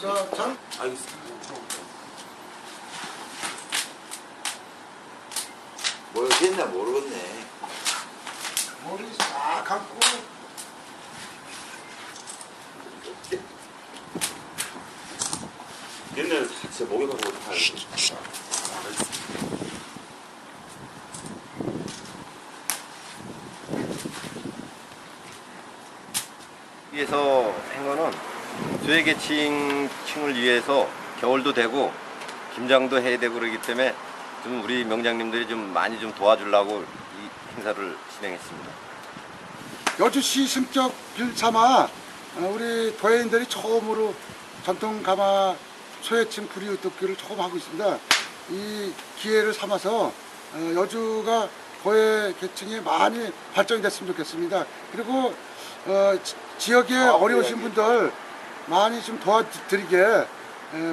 자, 장. 알겠습니다. 모르겠나 모르겠네. 머리 싹 감고. 옛날에 진짜 목에 가고 다 위해서 한 거는 소외계층을 위해서 겨울도 되고 김장도 해야 되고 그러기 때문에 좀 우리 명장님들이 좀 많이 좀 도와주려고 이 행사를 진행했습니다. 여주시 승격을 삼아 우리 도예인들이 처음으로 전통 가마 소외층 부리우뚝기를 처음 하고 있습니다. 이 기회를 삼아서 여주가 도예 계층이 많이 발전이 됐으면 좋겠습니다. 그리고 지역에 어려우신 분들 많이 좀 도와드리게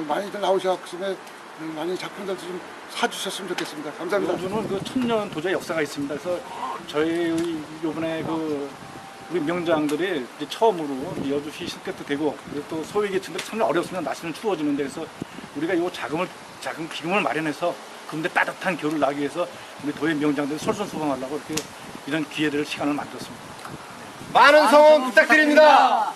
많이들 나오셨으면 많이 작품들도 좀 사주셨으면 좋겠습니다. 감사합니다. 여주는 그 천년 도자의 역사가 있습니다. 그래서 저희 요번에 우리 명장들이 이제 처음으로 여주시 실격도 되고 그리고 또 소외계층들이 참 어렵습니다. 날씨는 추워지는데 그래서 우리가 이 작은 기금을 마련해서 그런데 따뜻한 겨울을 나기 위해서 우리 도의 명장들이 솔선수범하려고 이렇게 이런 기회를 시간을 만들었습니다. 많은 성원 부탁드립니다.